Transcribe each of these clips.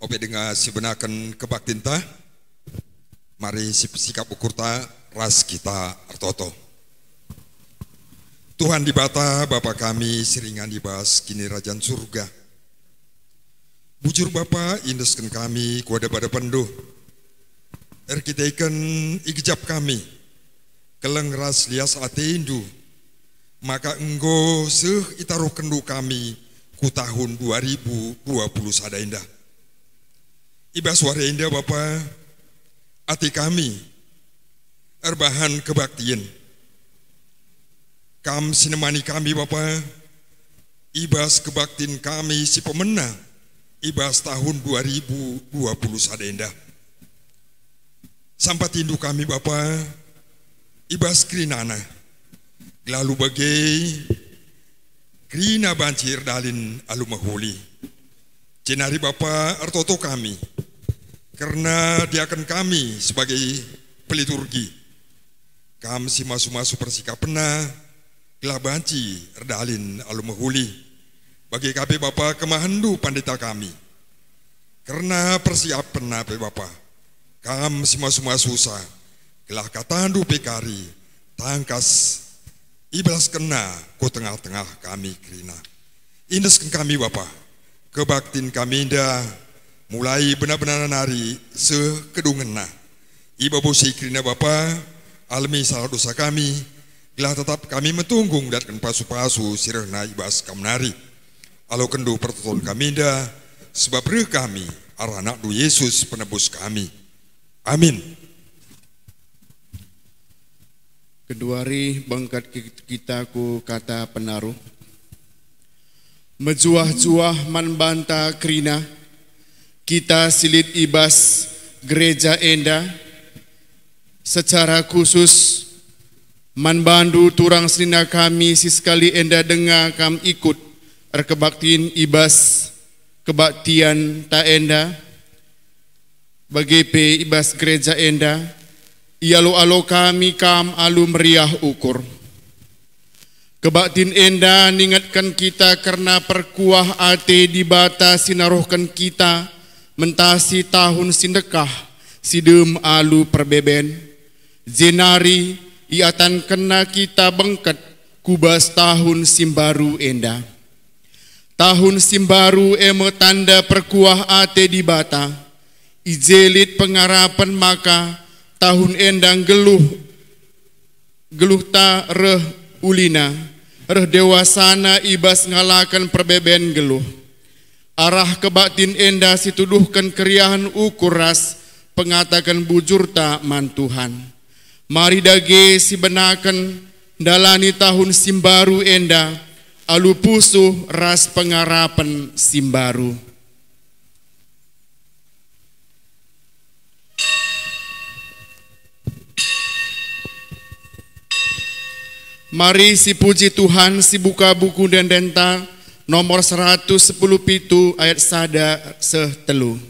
Ope dengan sebenakan kebaktinta, mari sikap ukurta ras kita artoto. Tuhan dibata Bapa kami seringan dibas kini Rajan surga. Bujur Bapa indeskan kami kuada pada penduh. Erkitaikan igijap kami, keleng ras lias ateindu, maka enggo seh itaruh kendu kami ku tahun 2020 sadainda. Iba suara indah Bapa, ati kami, erbahan kebaktian. Kam sinemani kami Bapa, ibas kebaktin kami si pemenang, ibas tahun 2020 sadenda. Sampai tindu kami Bapa, ibas krinana, lalu bagai krina banjir dalin alumahuli. Cenari Bapa artoto kami, karena diakan kami sebagai peliturgi. Kami si masu-masu persikap pena, gelah banci erdalin alumahuli. Bagi kami Bapa kemahandu pandita kami. Karena persiap pena pe Bapa, kami si masu-masu sa, gelah katandu pekari, tangkas iblas kena ko tengah-tengah kami krina. Indeskan kami Bapa, kebaktin kami indah, mulai benar-benar nari sekedungena. Iba bosi krina Bapa, almi salah dosa kami, gelah tetap kami metunggung datkan pasu-pasu sirehna ibas kamnari. Alo kendu pertolongan kami indah, sebab reh kami, arah du Yesus penebus kami. Amin. Keduari bangkat kita ku kata penaruh. Mejuah-juah manbanta krina, kita silit ibas gereja enda, secara khusus manbandu turang selina kami siskali enda dengar kam ikut erkebaktiin ibas kebaktian ta enda, bagi pe ibas gereja enda, ialu-alu kami kam alu meriah ukur. Kebaktin enda ningatkan kita karena perkuah ate dibata sinaruhkan kita mentasi tahun sindekah sidem alu perbeben. Jenari iatan kena kita bengket kubas tahun simbaru enda. Tahun simbaru eme tanda perkuah ate dibata. Ijelit pengarapan maka tahun endang geluh ta reh ulina, reh dewasana ibas ngalakan perbeben geluh. Arah kebaktin enda situduhkan keriahan ukuras, pengatakan bujur ta mantuhan. Mari dage si benakan dalani tahun simbaru enda, alu pusuh ras pengarapan simbaru. Mari si puji Tuhan si buka buku dan denta nomor 110 pitu ayat sada sehtelu.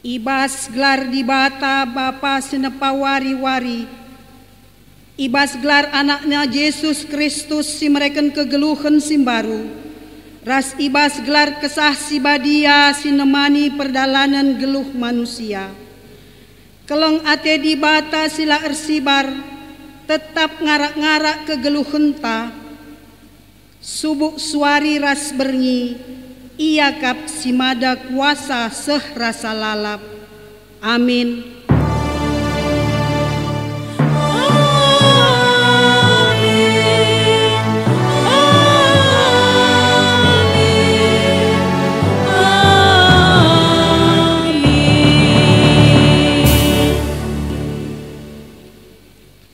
ibas gelar di bata Bapa senepa wari-wari, ibas gelar anaknya Yesus Kristus si mereken kegeluhan simbaru, ras ibas gelar kesah si badia si nemani perdalanan geluh manusia. Keleng ate di bata sila ersibar, tetap ngarak-ngarak kegeluhan ta, subuk suari ras bernyi, ia kap simada kuasa seh rasa lalap. Amin.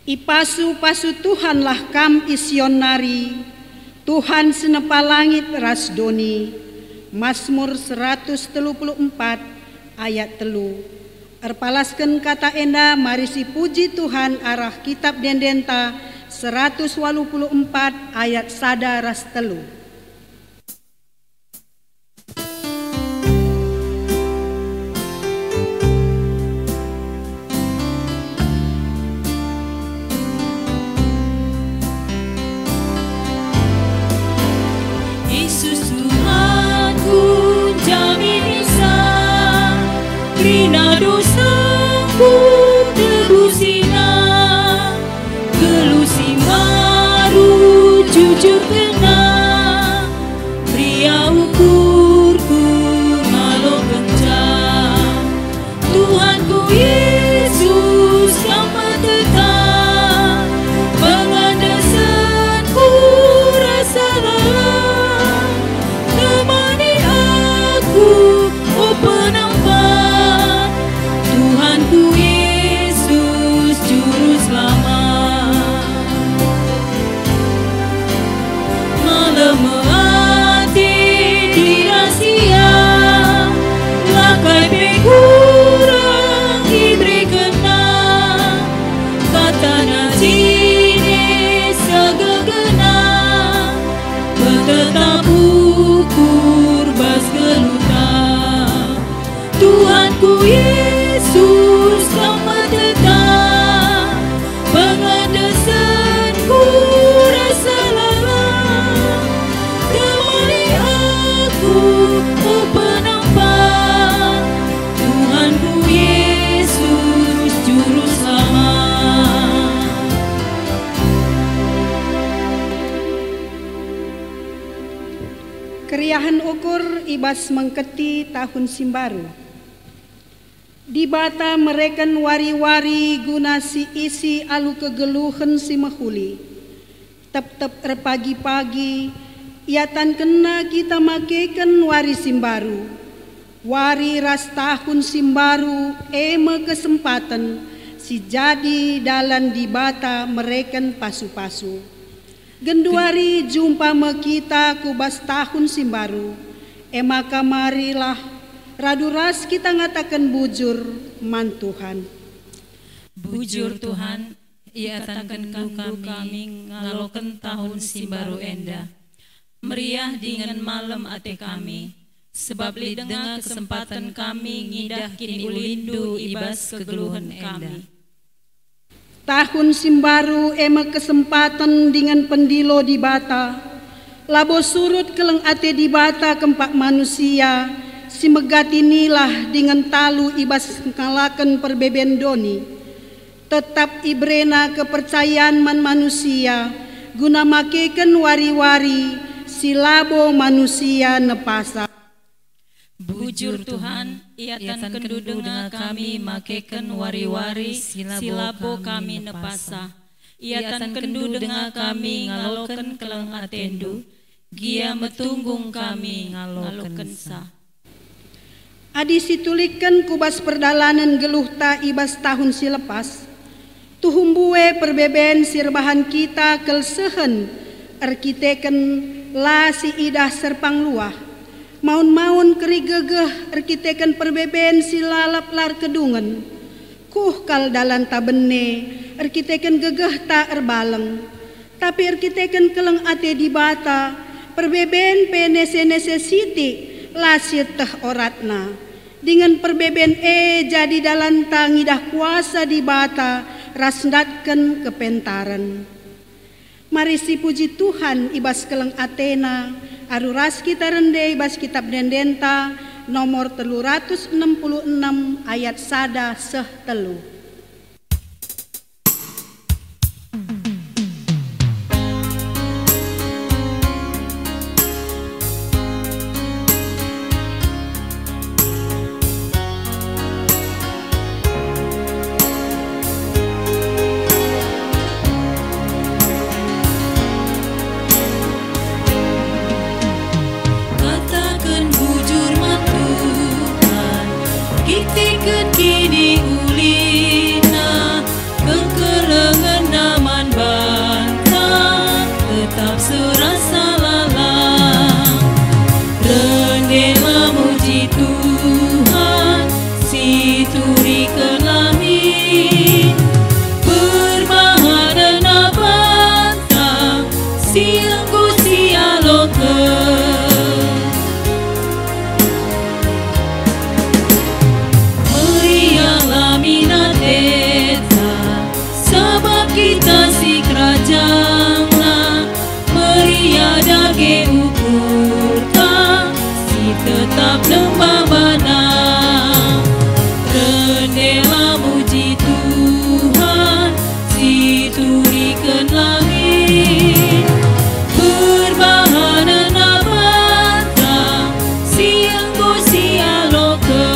Ipasu-pasu Tuhanlah kam isionari, Tuhan senepa langit ras doni. Mazmur 134 ayat 3. Erpalaskan kata enda marisi puji Tuhan arah kitab dendenta 184 ayat 1 ras 3. Rina dosaku tebusina, gelusi maru jujur kena, pria ukurku malu kencang. Tuhanku Yesus yang tetap, pengandasanku rasa lelah, temani aku, oh penampak. Tuhanku Yesus Juru Selamat, malam hati di rahasia, lakai pegurang ibre kena, kata najine segegena, betetap ukur bas geluta. Tuhanku Yesus selamat datang, pengandasanku rasa lelah, temani aku, oh penampak. Tuhanku Yesus Juru Selamat. Keriahan ukur ibas mengketi tahun simbaru. Di bata mereken wari-wari guna si isi alu kegeluhan si mahuli. Tep-tep erpagi-pagi, iatan kena kita makeken wari simbaru. Wari ras tahun simbaru eme kesempatan si jadi dalan di bata mereken pasu-pasu. Genduari jumpa me kita kubas tahun simbaru. Emaka marilah raduras kita ngatakan bujur man Tuhan. Bujur Tuhan, ia tangankan kami ngaloken tahun simbaru enda. Meriah dengan malam ate kami, sebab lidengah kesempatan kami ngidah kini ulindu ibas kegeluhan kami. Tahun simbaru ema kesempatan dengan pendilo di bata, labo surut keleng ate di bata kempak manusia, si megatinilah dengan talu ibas ngalaken perbeben doni. Tetap ibrena kepercayaan man manusia, guna makeken wari-wari si labo manusia nepasa. Bujur Tuhan, ia tan kendu dengar kami makeken wari-wari silabo kami nepasa. Ia tan kendu dengar kami ngaloken keleng atendu, gia metunggung kami ngaloken sa. Adi situlikan kubas perdalanan geluh ta ibas tahun silepas, tuhumbue perbeben sirbahan kita kelsehen, arkiteken la si idah serpang luah, maun-maun kerigegeh arkiteken perbeben si lalap lar kedungen, kuh kal dalan ta bene, arkiteken gegeh ta erbaleng, tapi arkiteken keleng ate di bata, perbeben penese-nese siti, lasit teh oratna. dengan perbeben jadi dalam tangidah kuasa di bata rasndatken kepentaran. Mari si puji Tuhan ibas keleng Athena aruras kita rende ibas kitab dendenta nomor 366 ayat 1-3. Kini ulina kekelengan naman bantang tetap serasa lalang rendelah muji Tuhan si turi ke langit berbahana bantang si anggu si aloke kita si kerajaan meriah dage ukurta si tetap lembah bana rendelah muji Tuhan si turikan langit berbahana nabata si anggo si aloke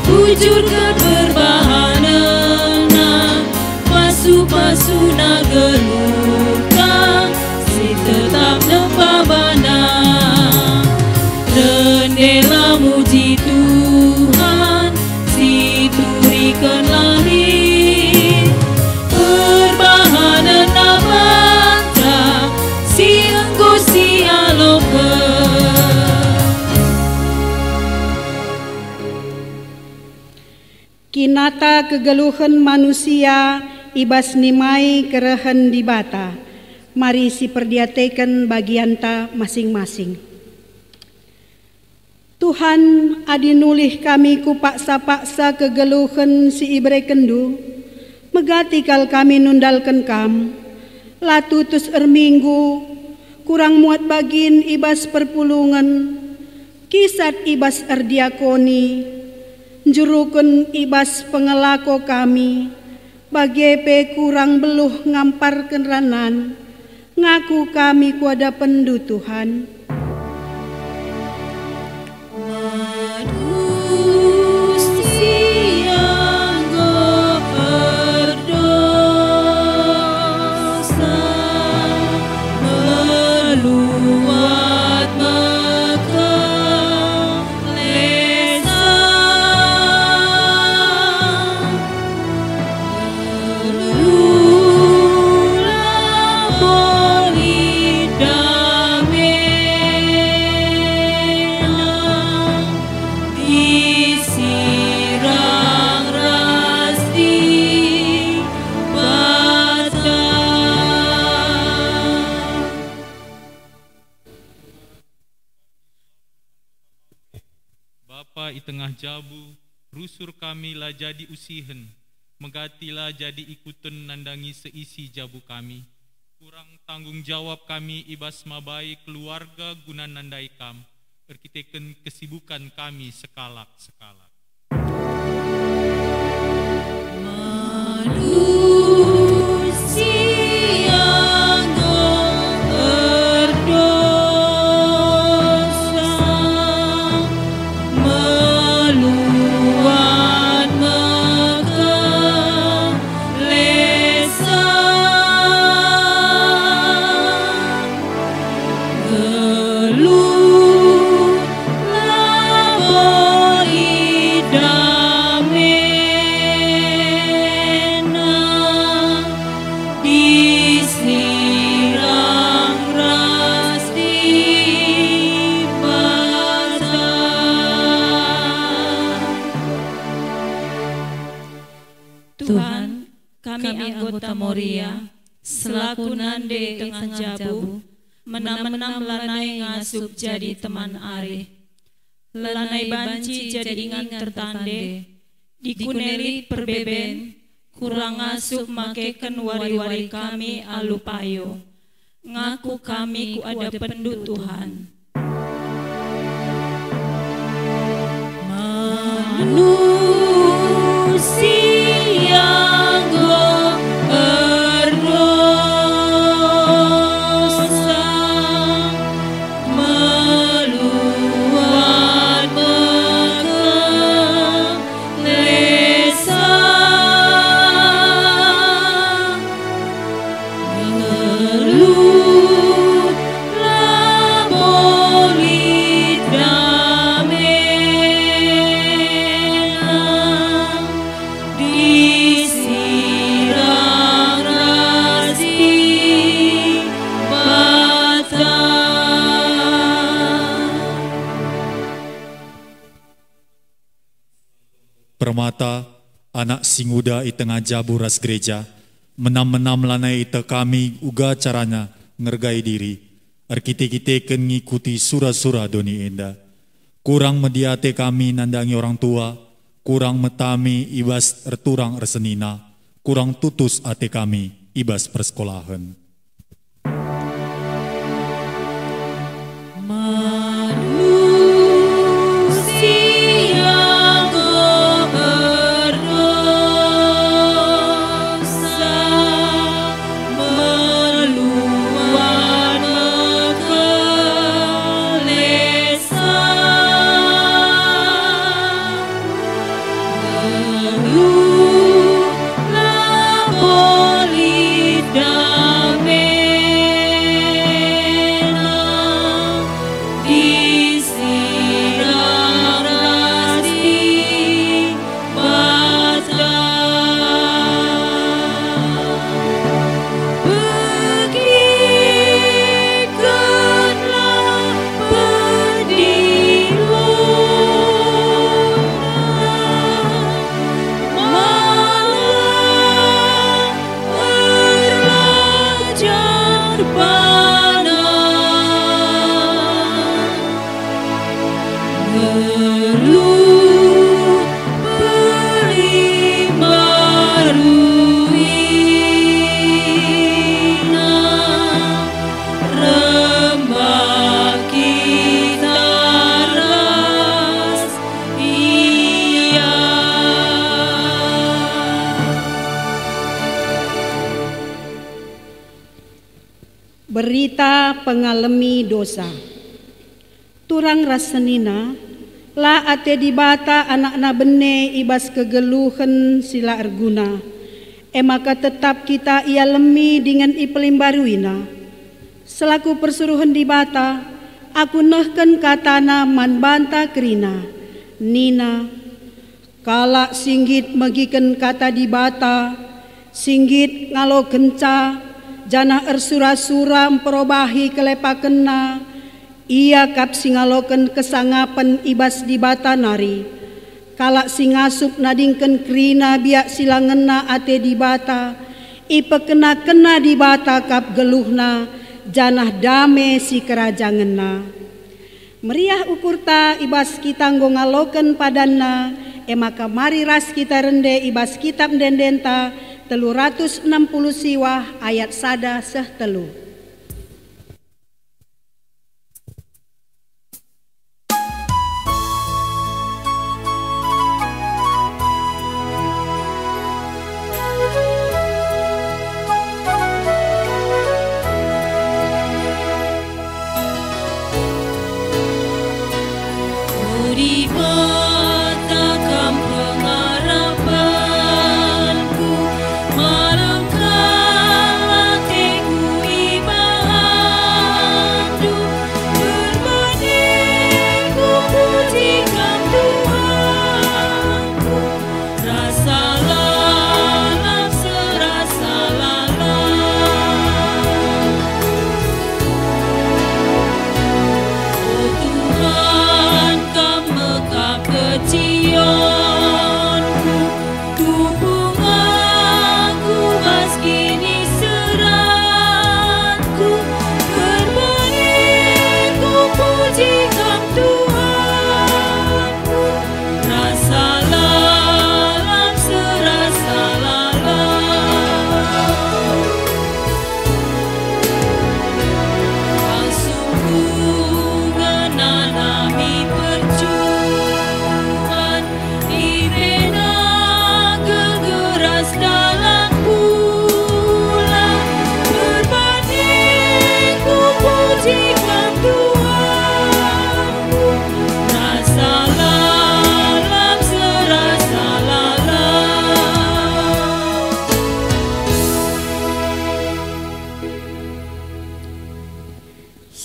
wujud keberbahana pasu-pasu nageluka si tetap nembabana rendelah muji Tuhan si turikan langit berbahana nabata si anggo si aloke kinata kegeluhan manusia ibas nimai kerehen di bata. Mari si perdiateken bagianta masing-masing. Tuhan adi nulih kami ku paksa-paksa kegeluhan si ibre kendu. Megati kal kami nundalken kam. Latutus erminggu kurang muat bagin ibas perpulungan. Kisat ibas erdiakoni. Jurukun ibas pengelako kami bagepe kurang beluh ngampar kenranan ngaku kami kuada pendu Tuhan. I tengah jabu, rusur kami lah jadi usihen, megatilah jadi ikutan nandangi seisi jabu kami. Kurang tanggung jawab kami ibas mabai keluarga guna nandai kam, berkiteken kesibukan kami sekalak-sekalak. Tuhan, kami anggota Moria selaku nande tengah jabu, menam-menam lanai ngasup jadi teman are. Lanai banci jadi ingat tertande, dikunelit perbeben, kurang ngasup makeken wari-wari kami alupayo. Ngaku kami ku ada penduk Tuhan. Manusia go berdosa, meluat mekelesa, ngelut labolit Permata, anak singuda i tengah jabu ras gereja, menam-menam lanai ite kami uga caranya ngergai diri, arkite-kite ken ngikuti sura-sura doni enda. Kurang mediate kami nandangi orang tua, kurang metami ibas erturang ersenina, kurang tutus ate kami ibas persekolahan. Berita pengalami dosa. Turang rasenina, la ate dibata anak-anak bene ibas kegeluhan sila erguna. Maka tetap kita ia lemi dengan ipelimbaruina. Selaku persuruhan dibata, aku nehken katana man banta kerina. Nina, kalak singgit megiken kata dibata, singgit ngalo kenca, jana ersura-sura memperobahi kelepakena, ia kap singaloken kesangapan ibas dibata nari. Kalak singasup nadingken krina biak silangena ate dibata, ipe kena-kena dibata kap geluhna, janah dame si kerajangena. Meriah ukurta ibas kita nggongaloken padanna, maka mari ras kita rende ibas kitab dendenta, 360 siwah ayat sada seh telu. Malam kala teku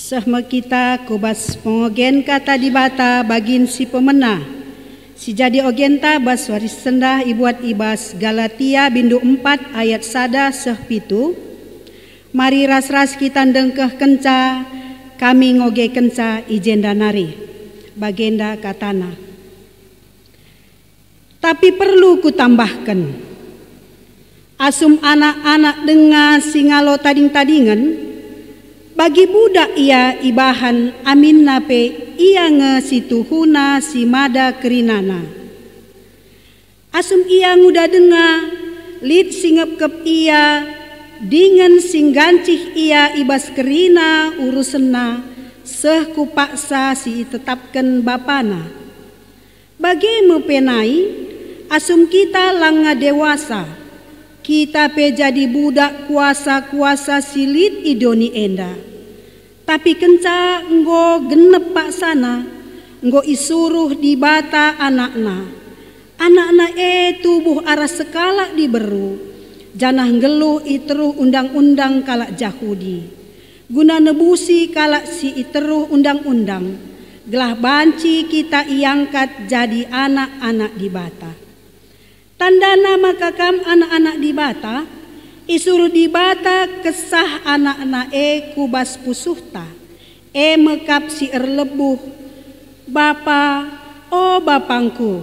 Sahma kita kubas pengogen kata di bata bagin si pemena. Si jadi ogenta bas waris sendah ibuat ibas Galatia bindu 4 ayat sada seh pitu. Mari ras-ras kita dengkeh kenca, kami ngoge kenca ijenda nari. Bagenda katana. Tapi perlu kutambahkan, asum anak-anak dengar singalo tading-tadingan, bagi budak ia ibahan amin nape ia nge situhuna si mada kerinana. Asum ia nguda dengar, lid singep kep ia, dengan sing gancih ia ibas kerina urusena, seh kupaksa si tetapkan bapana. Bagi mepenai, asum kita langa dewasa, kita pe jadi budak kuasa-kuasa silit idoni enda. Tapi kenca enggo genep pak sana, enggo isuruh di bata anakna. Anakna tubuh arah sekala diberu, janah ngeluh iteruh undang-undang kalak Yahudi. Guna nebusi kalak si iteruh undang-undang, gelah banci kita iangkat jadi anak-anak di bata. Tandana maka kam anak-anak di bata, isuruh di bata kesah anak-anak kubas pusuhta, mekap si erlebuh, bapa, oh bapangku,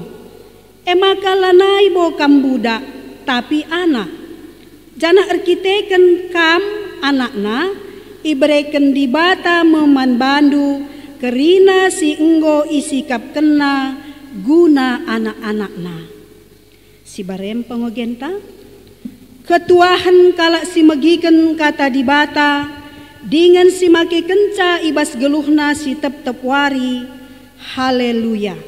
maka lanai bokam budak, tapi anak, jana erkiteken kam anakna, ibreken di bata meman bandu, kerina si enggo isikap kena, guna anak-anakna. Si barem pengogenta, ketuahan kalak si megiken kata di bata, dengan si make kenca ibas geluhna si tep-tep wari, haleluya.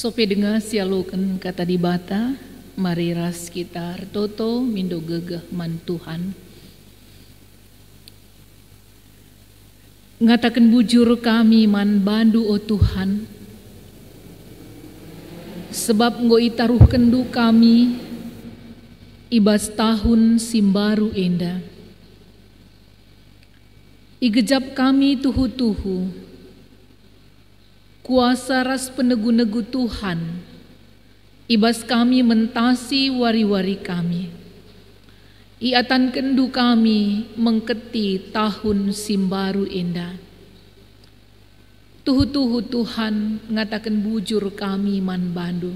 Sope dengar sialukan kata di bata, mari ras kita toto mindo gegeh man Tuhan. Ngatakan bujur kami man bandu o Tuhan, sebab nggo itaruh kendu kami ibas tahun simbaru enda. Igejap kami tuhu-tuhu, kuasa ras penegu-negu Tuhan, ibas kami mentasi wari-wari kami. Iatan kendu kami mengketi tahun simbaru indah. Tuhu-tuhu Tuhan ngatakan bujur kami man bandu.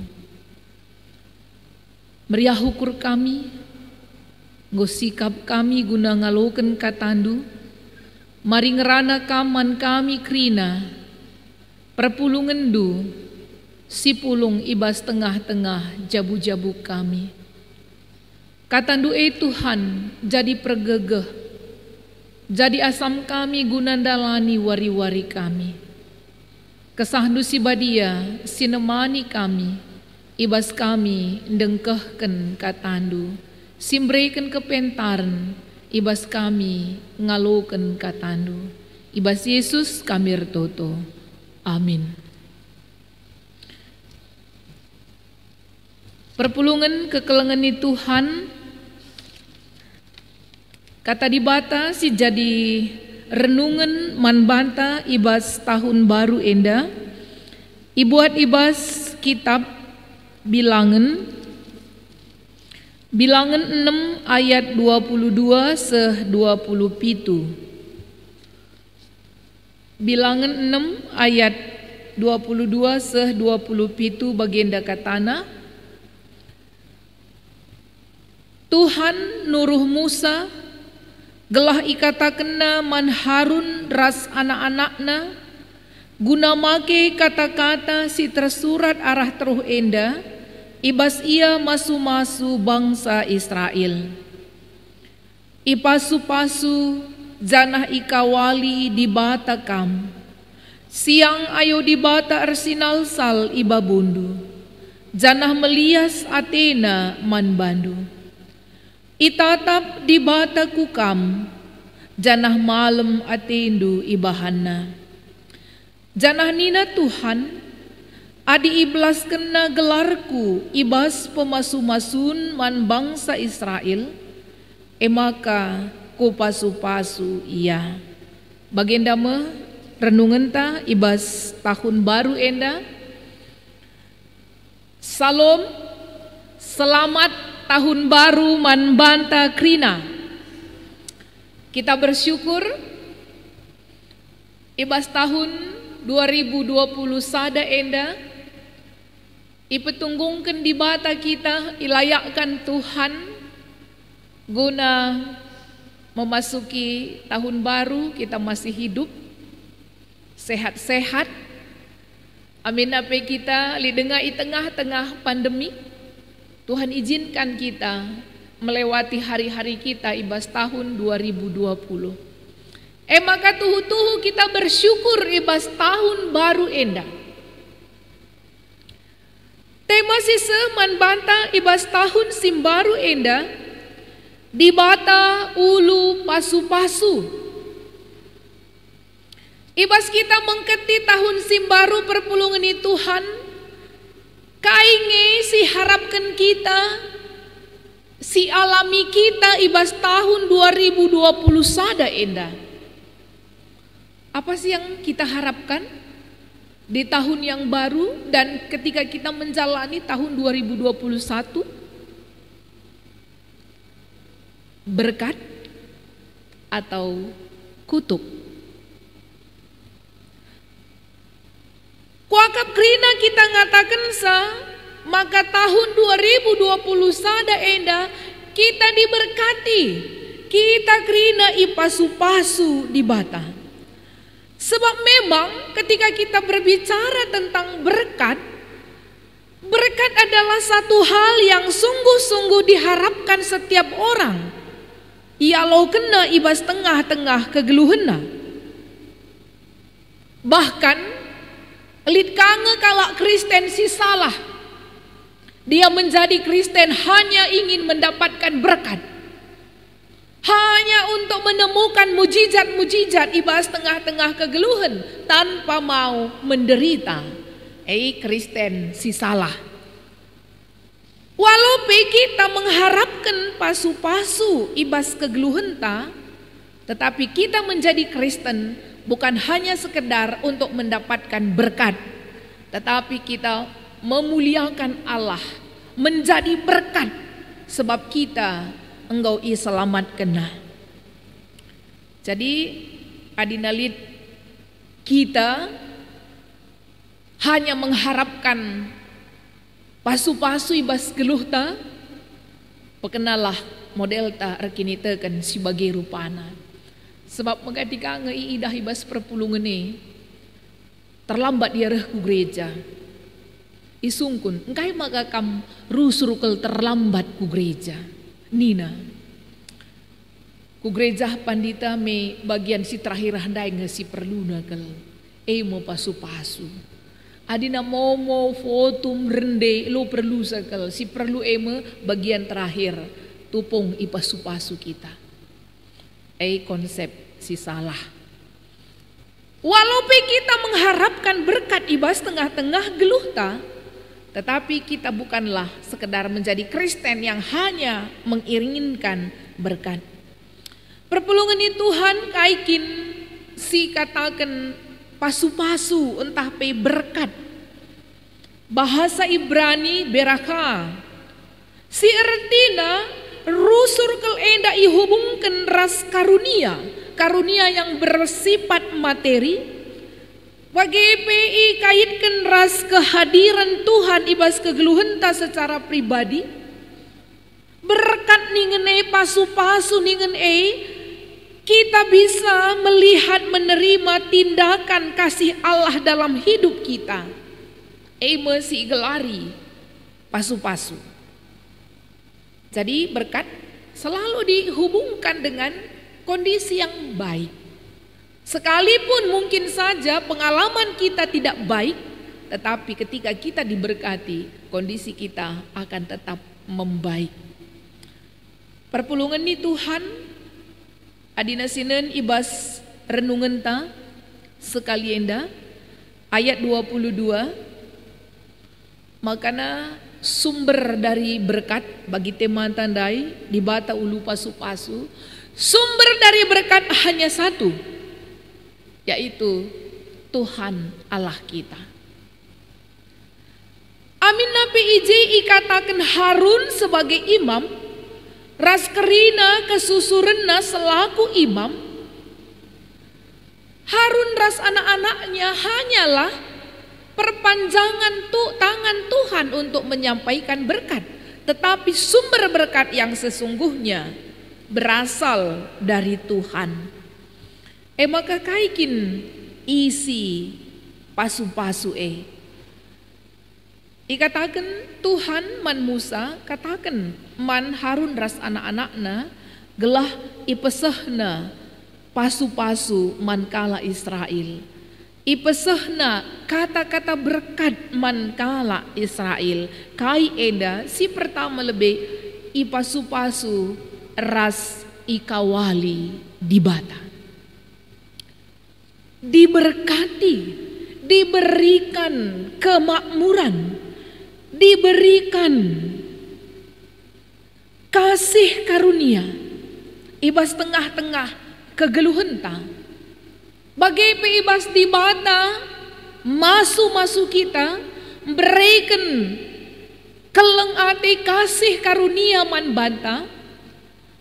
Meriah hukur kami, ngosikap kami guna ngaloken katandu, mari ngerana kaman kami krina, perpulungan du, si pulung ibas tengah-tengah jabu-jabu kami. Katandu Tuhan jadi pergegeh, jadi asam kami gunandalani wari-wari kami. Kesahdu si badia sinemani kami, ibas kami dengkehken katandu, simbreken kepentaran, ibas kami ngaloken katandu. Ibas Yesus kami rtoto. Amin. Perpulungan kekelengan Tuhan, kata di bata si jadi renungan man banta ibas tahun baru enda, ibuat ibas kitab Bilangan 6 ayat 22 seh 27. Bilangan 6 ayat 22 seh 27 bagenda katana, Tuhan nuruh Musa gelah ikata kena man Harun ras anak-anakna guna make kata-kata si tersurat arah teruh enda ibas ia masu-masu bangsa Israel. Ipasu-pasu janah ikawali di bata kam, siang ayo di bata arsinal sal iba bundu, janah melias Athena man bandu. Itatap di bata kukam, janah malam atendu ibahana. Janah nina Tuhan, adi iblas kena gelarku ibas pemasu-masun man bangsa Israel, emaka ko pasu-pasu iya. Bagenda me renungan ta ibas tahun baru enda. Salam, selamat tahun baru man banta krina. Kita bersyukur ibas tahun 2020 sada enda ipetunggungkan di bata kita, ilayakkan Tuhan guna memasuki tahun baru kita masih hidup sehat-sehat. Amin apa kita lidenga di tengah-tengah pandemi, Tuhan izinkan kita melewati hari-hari kita ibas tahun 2020. Maka tuhu-tuhu kita bersyukur ibas tahun baru enda. Tema sisa man banta ibas tahun simbaru enda di bata ulu pasu-pasu. Ibas kita mengketi tahun simbaru perpulungan ini Tuhan, kainge si harapkan kita, si alami kita ibas tahun 2020 sada enda. Apa sih yang kita harapkan di tahun yang baru dan ketika kita menjalani tahun 2021? Berkat atau kutuk? Kuakap krina kita ngatakan maka tahun 2020 sada enda kita diberkati, kita krina ipasu-pasu di bata. Sebab memang ketika kita berbicara tentang berkat, berkat adalah satu hal yang sungguh-sungguh diharapkan setiap orang. Ia lo kena ibas tengah-tengah kegeluhena. Bahkan elit kange kalak Kristen si salah. Dia menjadi Kristen hanya ingin mendapatkan berkat. Hanya untuk menemukan mujizat-mujizat ibas tengah-tengah kegeluhan tanpa mau menderita. Kristen si salah. Walaupun kita mengharapkan pasu-pasu ibas kegeluhan ta, tetapi kita menjadi Kristen bukan hanya sekedar untuk mendapatkan berkat, tetapi kita memuliakan Allah, menjadi berkat sebab kita engkau selamat kena. Jadi adinalit kita hanya mengharapkan pasu-pasu ibas geluh ta, pekenalah model ta rekini tekan sebagai rupana. Sebab ketika ngeidah ibas perpulungan ini terlambat dia ku gereja. Isungkun engkai maka kam rusurukel terlambat ku gereja. Nina, ku gereja pandita me bagian si terakhir handai ngasi perlu nakal, mo pasu-pasu. Adina mau fotum rende lo perlu sakal si perlu bagian terakhir tupung ipasu-pasu kita. Konsep si salah. Walaupun kita mengharapkan berkat ibas tengah-tengah geluh ta, tetapi kita bukanlah sekedar menjadi Kristen yang hanya menginginkan berkat. Perpulungan ini Tuhan kaikin si katakan pasu-pasu entah pe berkat. Bahasa Ibrani beraka. Si ertina rusur kel enda ihubungkan ras karunia. Karunia yang bersifat materi. PGPI kaitkan ras kehadiran Tuhan ibas kegeluhan ta secara pribadi. Berkat ningen pasu-pasu ningen kita bisa melihat menerima tindakan kasih Allah dalam hidup kita. Masih gelari pasu-pasu. Jadi berkat selalu dihubungkan dengan kondisi yang baik. Sekalipun mungkin saja pengalaman kita tidak baik, tetapi ketika kita diberkati, kondisi kita akan tetap membaik. Perpulungan ni Tuhan, adina sinen ibas renungan ta sekali enda ayat 22, makana sumber dari berkat bagi teman tandai di bata ulu pasu-pasu, sumber dari berkat hanya satu, yaitu Tuhan Allah kita. Amin nabi ije ikatakan Harun sebagai imam, raskerina kesusurenna selaku imam. Harun ras anak-anaknya hanyalah perpanjangan tangan Tuhan untuk menyampaikan berkat, tetapi sumber berkat yang sesungguhnya berasal dari Tuhan. Maka kaikin isi pasu-pasu ikatakan Tuhan man Musa, katakan man Harun ras anak-anakna gelah ipesehna pasu-pasu man kala Israel. Ipesehna kata-kata berkat man kala Israel. Kai enda si pertama lebih ipasu-pasu ras ikawali di bata. Diberkati, diberikan kemakmuran, diberikan kasih karunia. Ibas tengah-tengah kegeluhan ta. Bagai peibas di bata masu-masu kita berikan keleng ati kasih karunia man banta.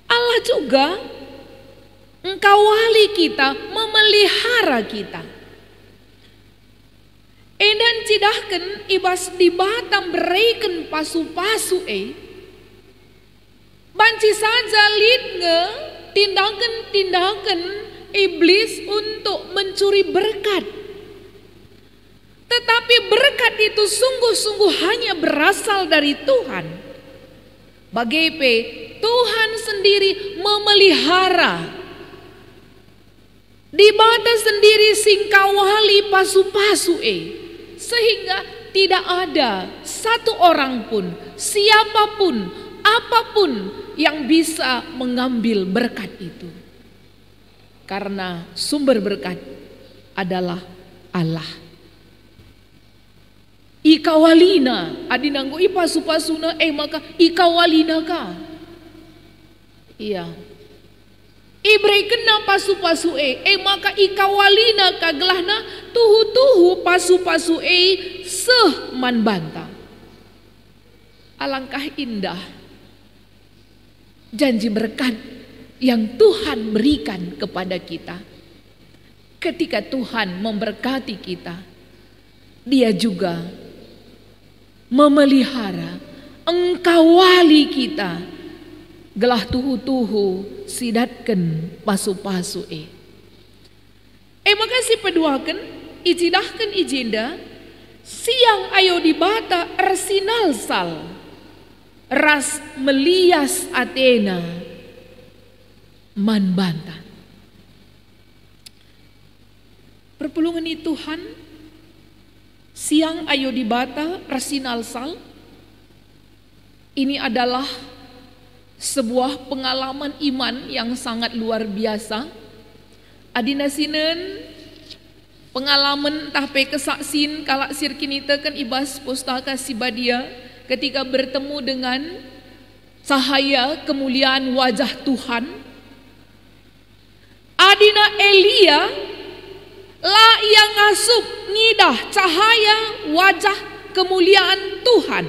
Allah juga engkawali kita, memelihara kita. Dan cidahkan ibas di bata berikan pasu-pasu banci saja lidnge tindakan-tindakan iblis untuk mencuri berkat. Tetapi berkat itu sungguh-sungguh hanya berasal dari Tuhan. Bagaimana Tuhan sendiri memelihara. Di bata sendiri singkawali pasu-pasu sehingga tidak ada satu orang pun, siapapun, apapun yang bisa mengambil berkat itu. Karena sumber berkat adalah Allah. Ikawalina adinanggo ipasu-pasuna maka ikawalina ka. Iya. Ibrei kena pasu-pasu maka ikawalina ka gelahna tuhu-tuhu pasu-pasu seh man banta. Alangkah indah janji berkat yang Tuhan berikan kepada kita. Ketika Tuhan memberkati kita, Dia juga memelihara, engkawali kita, gelah tuhu-tuhu sidatkan pasu-pasu makasih peduakan, ijidahkan ijinda, siang ayo di bata ersinal sal, ras melias Athena, man banta. Perpulungan itu Tuhan, siang ayo di bata rasinal sal. Ini adalah sebuah pengalaman iman yang sangat luar biasa. Adina sinen pengalaman tahpe kesaksin kalak sirkinita kan ibas pustaka Sibadia ketika bertemu dengan cahaya kemuliaan wajah Tuhan. Adina Elia la yang ngasup ngidah cahaya wajah kemuliaan Tuhan.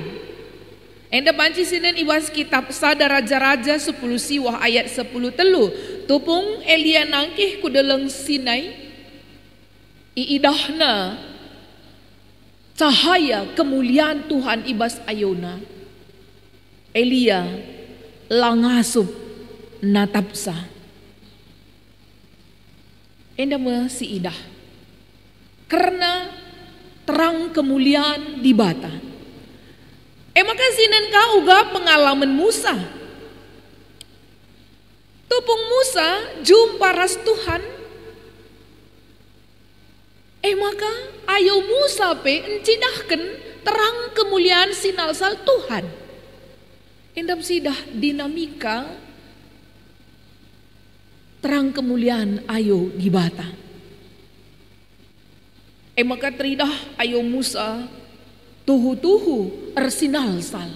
Enda banci sinen ibas kitab Sada Raja-Raja 10 siwah ayat 10 telu. Tupung Elia nangkih ku deleng Sinai, iidahna cahaya kemuliaan Tuhan ibas ayuna. Elia langasup natapsa. Enda si idah. Karena terang kemuliaan di bata. Maka sinen kau uga pengalaman Musa. Tupung Musa jumpa ras Tuhan. Maka ayo Musa encidahkan terang kemuliaan sinalsal Tuhan. Endam sidah dinamika terang kemuliaan ayo di bata. Maka teridah ayo Musa tuhu-tuhu ersinalsal.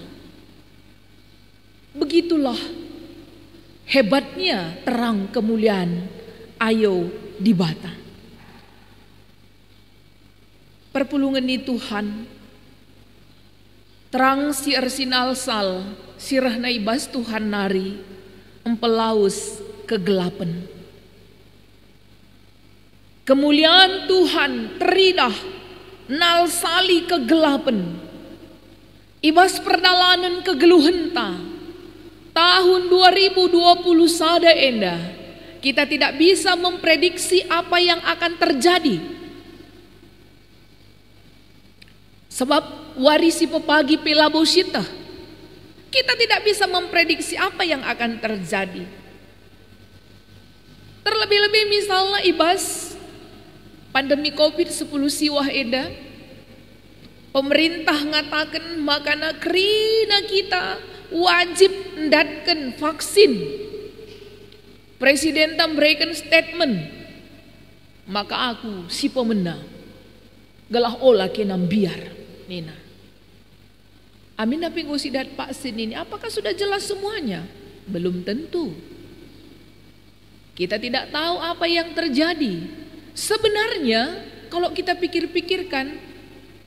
Begitulah hebatnya terang kemuliaan ayo di bata. Perpulungan ni Tuhan, terang si ersinalsal sirah naibas Tuhan nari empelaus kegelapan. Kemuliaan Tuhan teridah nalsali kegelapan. Ibas perdalanan kegeluhenta tahun 2020 sada enda. Kita tidak bisa memprediksi apa yang akan terjadi. Sebab warisi pepagi pelabosita. Kita tidak bisa memprediksi apa yang akan terjadi. Terlebih-lebih misalnya ibas pandemi COVID-10 siwah eda, pemerintah ngatakan makana kerina kita wajib ndatkan vaksin. Presiden memberikan statement, maka aku si pemenang galah olah kenam biar nina. Amin apa yang sidat vaksin ini? Apakah sudah jelas semuanya? Belum tentu. Kita tidak tahu apa yang terjadi. Sebenarnya kalau kita pikir-pikirkan,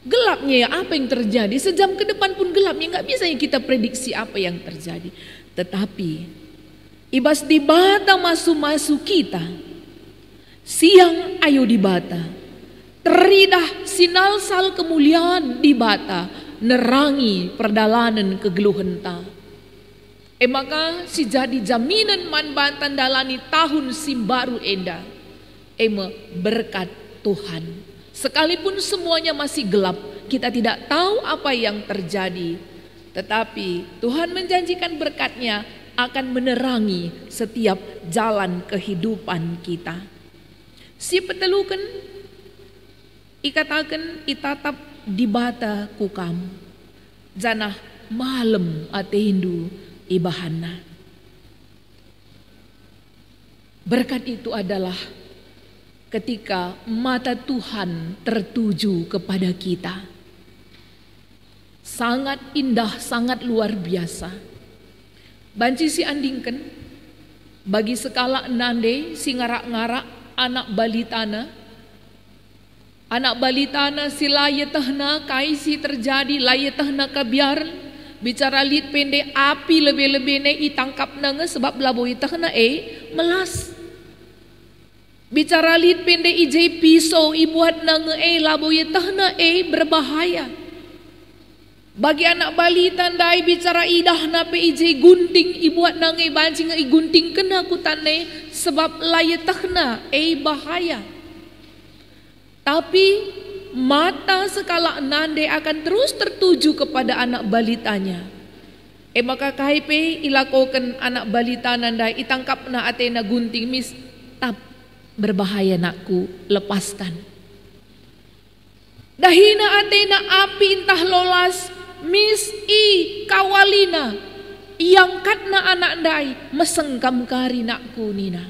gelapnya ya apa yang terjadi, sejam ke depan pun gelapnya, nggak bisa kita prediksi apa yang terjadi. Tetapi ibas di bata masu-masu kita, siang ayo di bata, teridah sinalsal kemuliaan di bata, nerangi perdalanan kegeluhenta. Maka si jadi jaminan man bantan dalani tahun simbaru enda. Berkat Tuhan. Sekalipun semuanya masih gelap, kita tidak tahu apa yang terjadi. Tetapi Tuhan menjanjikan berkat-Nya akan menerangi setiap jalan kehidupan kita. Si petelukan ikatakan itatap di bata kukam. Janah malam ate Hindu ibahana. Berkat itu adalah ketika mata Tuhan tertuju kepada kita. Sangat indah, sangat luar biasa. Banci si andingkan, bagi sekala nande si ngarak-ngarak anak balitana. Anak balitana si layetahna kaisi terjadi layetahna kabiar. Bicara lit pendek api lebih-lebih ne itangkap nanga sebab laboi tahna melas. Bicara lit pendek ijai pisau ibuat nanga laboi tahna berbahaya. Bagi anak balita dai bicara idah nape ijai gunting ibuat nanga bancing gunting kena kutane sebab layetahna bahaya. Tapi mata sekala nande akan terus tertuju kepada anak balitanya. Maka KHP ilakokan anak balita nandai itangkap na atena gunting mis tap berbahaya nakku lepaskan. Dahina atena api intah lolas mis kawalina yang katna anak dai mesengkam kari nakku nina.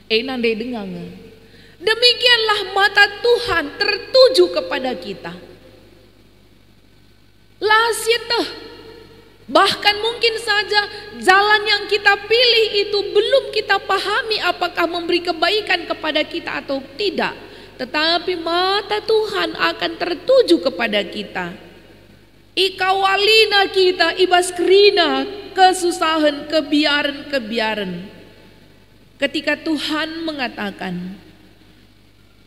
Nandai dengangan. Demikianlah mata Tuhan tertuju kepada kita. Lasitah. Bahkan mungkin saja jalan yang kita pilih itu belum kita pahami apakah memberi kebaikan kepada kita atau tidak. Tetapi mata Tuhan akan tertuju kepada kita. Ikawalina kita ibas kerina kesusahan, kebiaran. Ketika Tuhan mengatakan,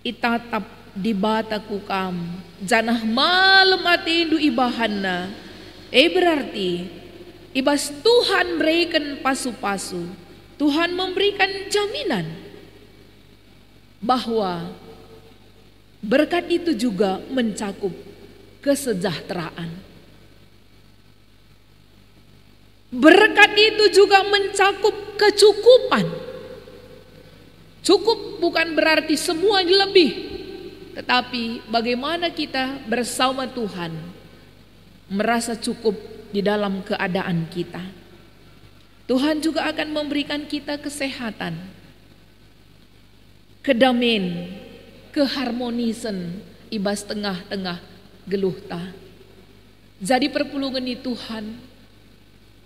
itatap di bata kukam, janah malam atindu ibahana. Berarti ibas Tuhan berikan pasu-pasu. Tuhan memberikan jaminan bahwa berkat itu juga mencakup kesejahteraan. Berkat itu juga mencakup kecukupan. Cukup bukan berarti semua lebih. Tetapi bagaimana kita bersama Tuhan merasa cukup di dalam keadaan kita. Tuhan juga akan memberikan kita kesehatan, kedamaian, keharmonisan ibas tengah-tengah geluh ta. Jadi perpulungan di Tuhan,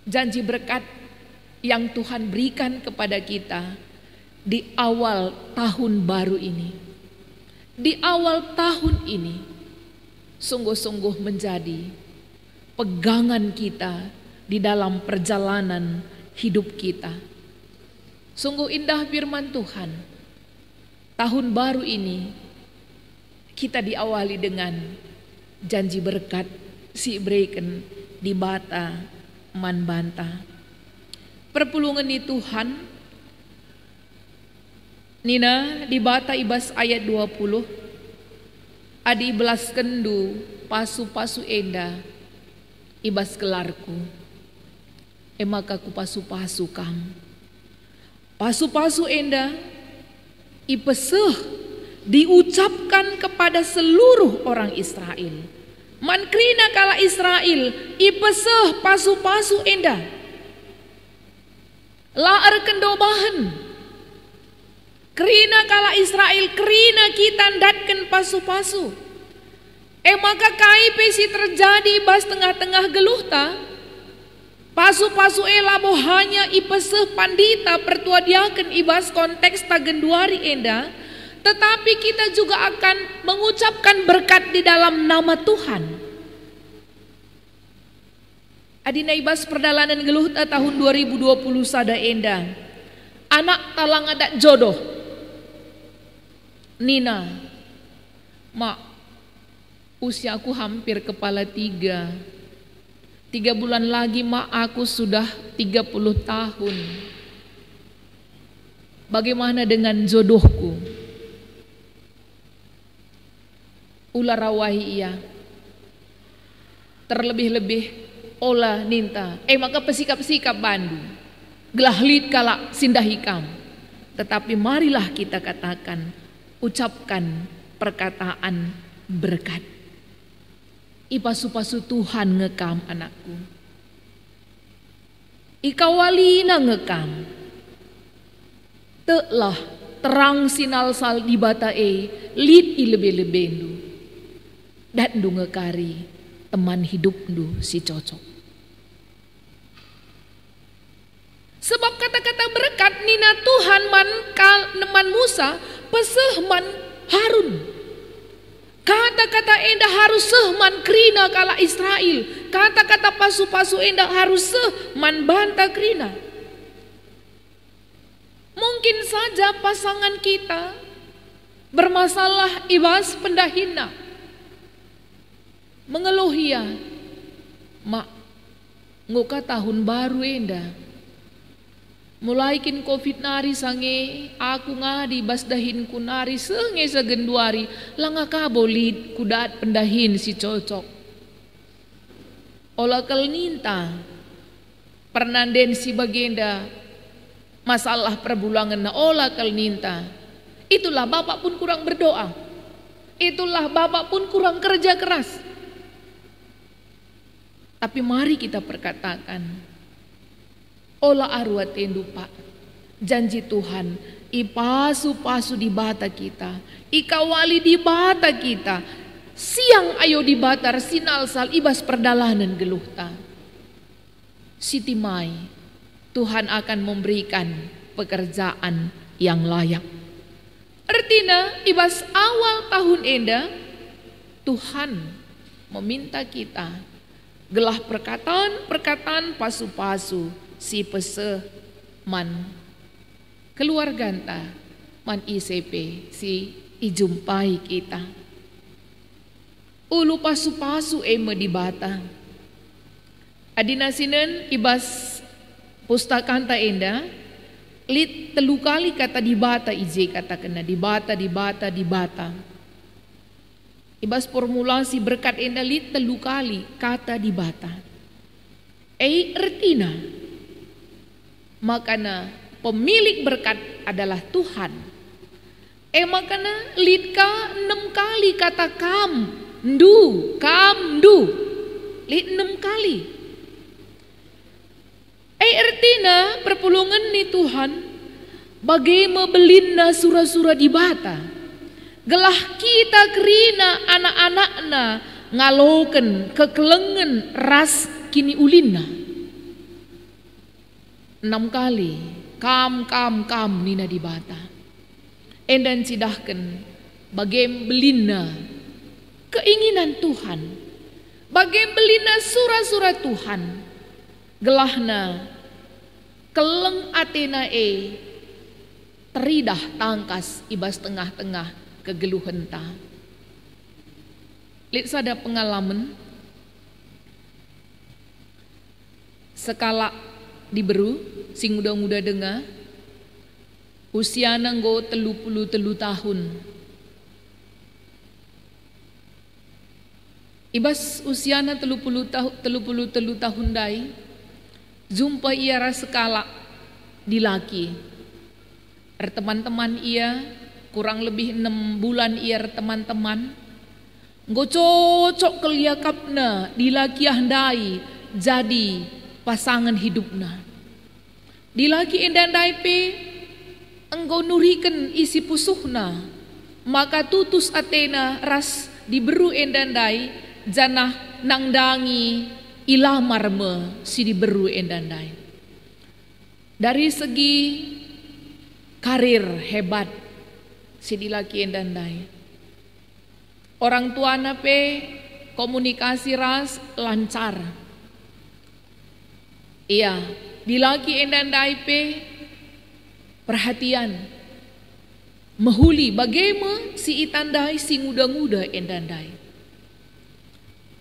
janji berkat yang Tuhan berikan kepada kita di awal tahun baru ini. Di awal tahun ini sungguh-sungguh menjadi pegangan kita di dalam perjalanan hidup kita. Sungguh indah firman Tuhan. Tahun baru ini kita diawali dengan janji berkat si berikan di bata man banta. Perpulungan di Tuhan Nina di bata ibas ayat 20 adi belas kendu pasu-pasu enda ibas kelarku emaka ku pasu-pasu kam pasu-pasu enda ipeseh diucapkan kepada seluruh orang Israel. Mankrina kala Israel ipeseh pasu-pasu enda laar kendobahan. Kerina kala Israel, kerina kita datkan pasu-pasu. Maka kaipe si terjadi bas tengah-tengah geluh ta. Pasu-pasu labo hanya ipeseh pandita pertua diaken ibas konteks tagenduari enda. Tetapi kita juga akan mengucapkan berkat di dalam nama Tuhan. Adina ibas perdalanan geluh ta tahun 2020 sada enda. Anak talang ada jodoh. Nina, mak, usiaku hampir kepala 3 bulan lagi mak aku sudah 30 tahun. Bagaimana dengan jodohku? Ulah rawahi ia. Terlebih-lebih olah ninta. Maka pesikap-pesikap Bandung. Gelahlit kala sindahikam. Tetapi marilah kita katakan, ucapkan perkataan berkat. Ipasu-pasu Tuhan ngekam anakku. Ikawalina ngekam. Telah terang sinal sal di bata lid ilebe-lebendu. Dan du ngekari teman hidupdu si cocok. Sebab kata-kata berkat nina Tuhan man Musa peseh man Harun. Kata-kata endah harus seh man krina kala Israel. Kata-kata pasu-pasu endah harus seh man banta krina. Mungkin saja pasangan kita bermasalah ibas pendahina. Mengeluh ya, mak nguka tahun baru endah. Mulai kin covid nari sange aku ngadi bas dahin ku nari senge sagenduari langa kabolit kudat pendahin si cocok. Ola kel ninta pernanden si bagenda masalah perbulangan na ola kel ninta. Itulah bapak pun kurang berdoa. Itulah bapak pun kurang kerja keras. Tapi mari kita perkatakan, olah arwat tendu pak, janji Tuhan, ipasu-pasu di bata kita, ikawali di bata kita, siang ayo di batar sinal sal ibas perdalanan geluhta. Siti Mai, Tuhan akan memberikan pekerjaan yang layak. Artinya ibas awal tahun enda, Tuhan meminta kita gelah perkataan pasu-pasu si pese man keluarganta man ICP si ijumpai kita. Ulu pasu-pasu di bata. Adina sinen ibas pustakanta enda lit telu kali kata di bata ije kata kena di bata. Ibas formulasi berkat enda lit telu kali kata di bata. Artinya makana pemilik berkat adalah Tuhan. Makana litka 6 kali kata kam, du, lit 6 kali. Artinya perpulungan ni Tuhan bagaimana belinna surah-surah di bata. Gelah kita kerina anak-anakna ngaloken kekelengen ras kini ulinna. 6 kali kam nina di bata. Endan sidahkan bagaimana belinna keinginan Tuhan, bagaimana belinna surah-surah Tuhan. Gelahna keleng atena teridah tangkas ibas tengah-tengah kegeluhan ta. Lit sada pengalaman sekala diberu sing muda-muda dengar usia nanggo 33 tahun. Ibas usiana 33 tahun dai jumpa ia sekala di laki. Teman-teman ia kurang lebih 6 bulan ia teman-teman nggo cocok keliakapna di laki handai jadi pasangan hidupna. Di laki endandai pe engkau nuriken isi pusuhna maka tutus atena ras diberu endandai janah nangdangi ilamarme si diberu endandai. Dari segi karir hebat si dilaki endandai. Orang tuana pe komunikasi ras lancar. Iya, dilaki endandai pe perhatian mehuli bagaimana si itandai si muda-muda endandai.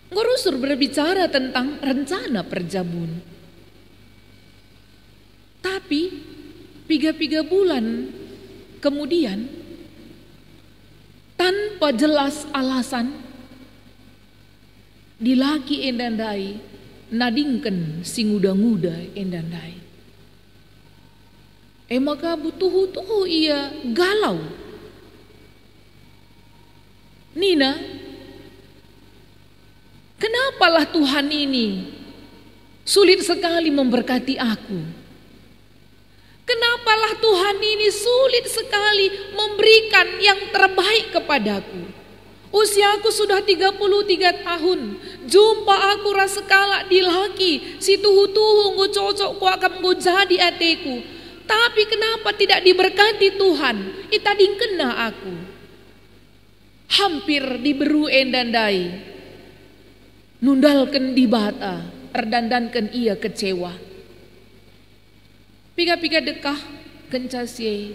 Ngurusur berbicara tentang rencana perjabun. Tapi 3 bulan kemudian tanpa jelas alasan dilaki endandai nadingken si muda-muda endandai. Maka butuh ia galau. Nina, kenapalah Tuhan ini sulit sekali memberkati aku? Kenapalah Tuhan ini sulit sekali memberikan yang terbaik kepadaku? Usiaku sudah 33 tahun. Jumpa aku rasekala di laki, si tuhu-tuhu nggo cocok ku akan nggo jadi ateku. Tapi kenapa tidak diberkati Tuhan? Itading kena aku. Hampir diberu endandai. Nundalken di bata, terdandankan ia kecewa. Piga-piga dekah kencasye.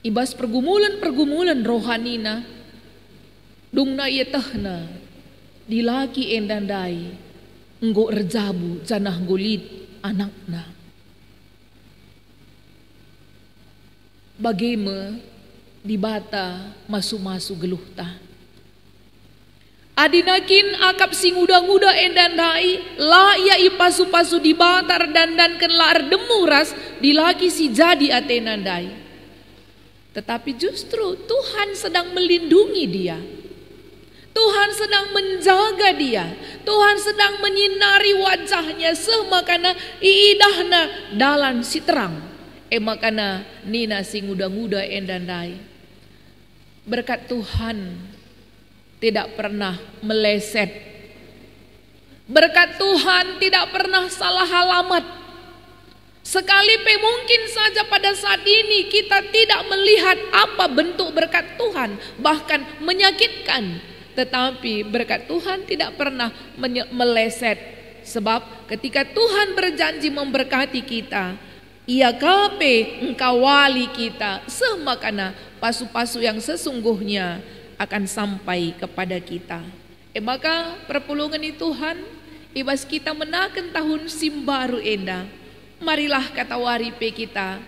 Ibas pergumulan rohanina. Dungna ia tehna. Dilaki endandai. Nggo erjabu janah nggolit anakna. Bagaimana di bata masu-masu geluhta. Adinakin akap sing uda-uda endandai la ia ipasu-pasu di bata dandankan la demuras dilaki si jadi atenandai. Tetapi justru Tuhan sedang melindungi dia. Tuhan sedang menjaga dia. Tuhan sedang menyinari wajahnya semakana iidahna dalan si terang. Makana nina sing muda-muda endandai. Berkat Tuhan tidak pernah meleset. Berkat Tuhan tidak pernah salah alamat. Sekalipun mungkin saja pada saat ini kita tidak melihat apa bentuk berkat Tuhan, bahkan menyakitkan. Tetapi berkat Tuhan tidak pernah meleset. Sebab ketika Tuhan berjanji memberkati kita, ia kape engkau wali kita semakana pasu-pasu yang sesungguhnya akan sampai kepada kita. Maka perpulungan Tuhan ibas kita menaken tahun simbaru enda. Marilah kata waripe kita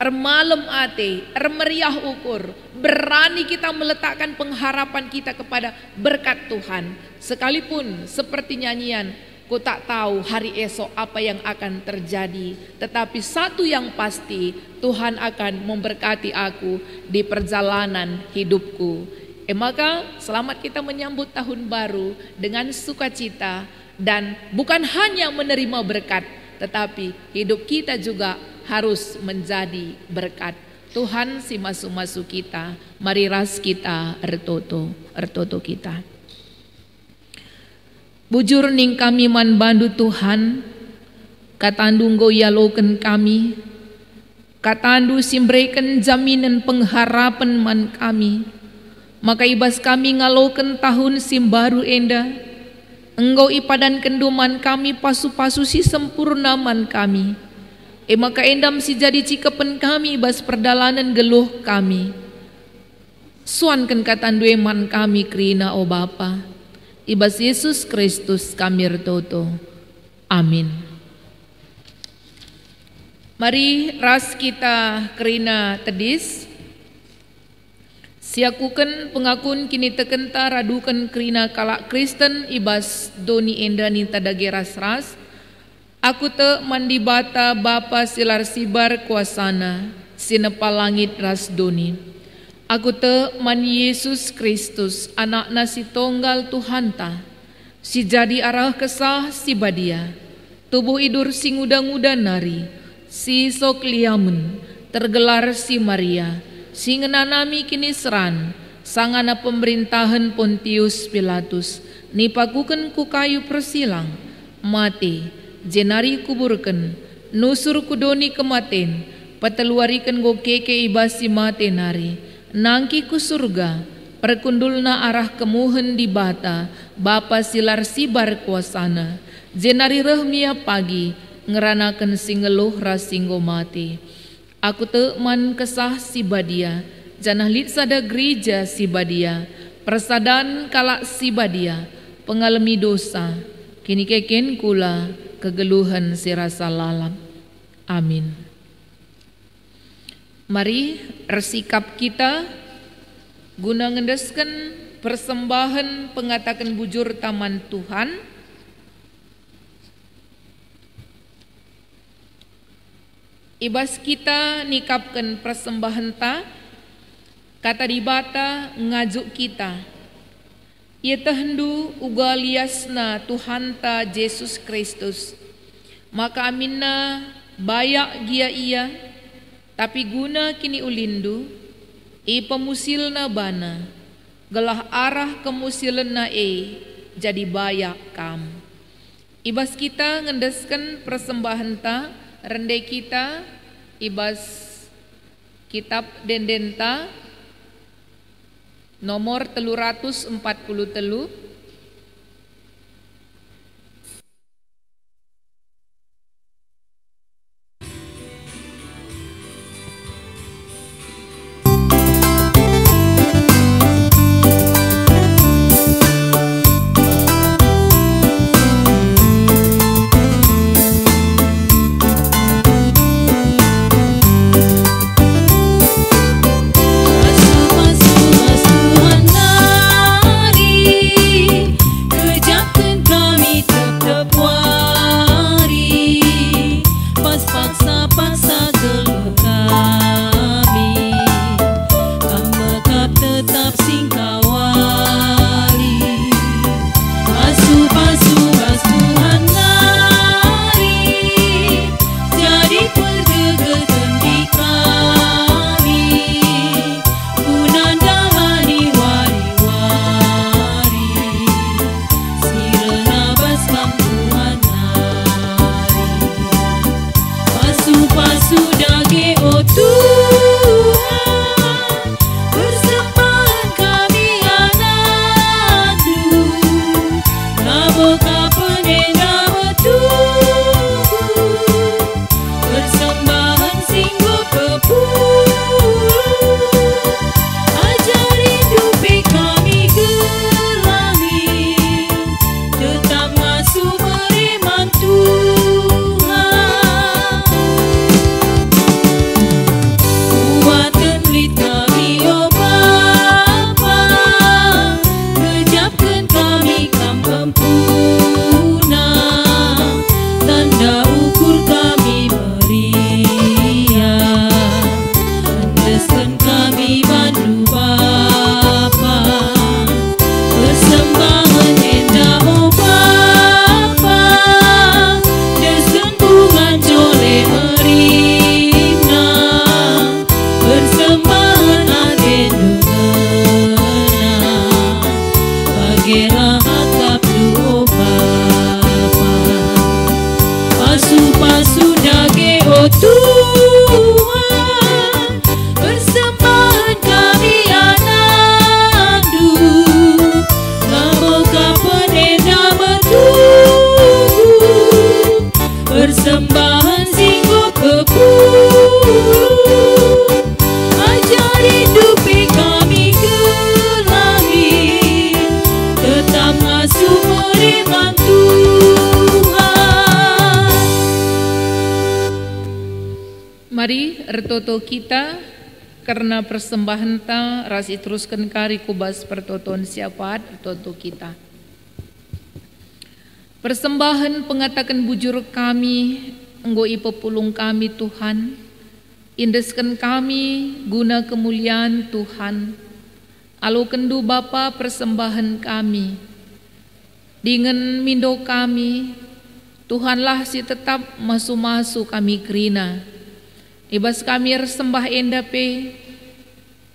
ermalem ate, ermeriah ukur, berani kita meletakkan pengharapan kita kepada berkat Tuhan. Sekalipun seperti nyanyian Ku tak tahu hari esok apa yang akan terjadi, tetapi satu yang pasti, Tuhan akan memberkati aku di perjalanan hidupku. Maka selamat kita menyambut tahun baru dengan sukacita, dan bukan hanya menerima berkat, tetapi hidup kita juga harus menjadi berkat. Tuhan si masu-masu kita, mari ras kita ertoto kita. Bujur ning kami man bandu Tuhan, katandu goyaloken kami, katandu simbreken jaminan pengharapan man kami, maka ibas kami ngaloken tahun simbaru enda, engkau ipadan kenduman kami pasu-pasu si sempurnaman kami, maka endam si jadi cikepen kami ibas perdalanan geluh kami, suanken katandu eman kami krina o Bapa, ibas Yesus Kristus kami ertoto. Amin. Mari ras kita kerina tedis, siakuken pengakun kini tekenta radukan kerina kalak Kristen ibas doni enda ninta dage ras. Aku te mandi bata Bapa silar sibar kuasana, sinepa langit ras doni. Aku te man Yesus Kristus, anak nasi tonggal Tuhanta, si jadi arah kesah si badia, tubuh idur si nguda-nguda nari, si sok liamun, tergelar si Maria, si ngenanami kini seran, sangana pemerintahan Pontius Pilatus, nipakuken ku kayu persilang, mati, jenari kuburken, nusur kudoni kematen, pateluariken go keke ibasi mate nari, nangki ku surga, perkundulna arah kemuhen di bata, Bapa silar sibar kuasana, jenari rehmia pagi, ngeranakan singeluh rasinggo mati. Aku te man kesah si badia, janah lit sada gereja si badia, persadan kalak si badia, pengalami dosa, kini keken kula kegeluhan si rasa lalap. Amin. Mari resikap kita guna ngendeskan persembahan pengatakan bujur taman Tuhan. Ibas kita nikapkan persembahan ta, kata dibata ngajuk kita. Ia tehendu uga liasna Tuhan ta Yesus Kristus. Maka aminna bayak gia ia, tapi guna kini ulindu, pemusilna bana, gelah arah kemusilna jadi bayak kam. Ibas kita ngendeskan persembahan ta, rendai kita, ibas kitab dendenta, nomor 343, Tuhan nari oh Tuhan, persembahan kami anakmu, lama kapan enda bertunggu, persembahan singgo kepuluh, ajar hidupi kami ke langit, tetap ngasuh firman Tuhan. Mari ertoto kita karena persembahan ta rasi teruskan kari kubas pertoton siapa ertoto kita. Persembahan pengatakan bujur kami, enggoi pepulung kami Tuhan, indeskan kami guna kemuliaan Tuhan. Alo kendu Bapa persembahan kami, dengan mindo kami, Tuhanlah si tetap masu-masu kami kerina. Ibas kami resembah endape,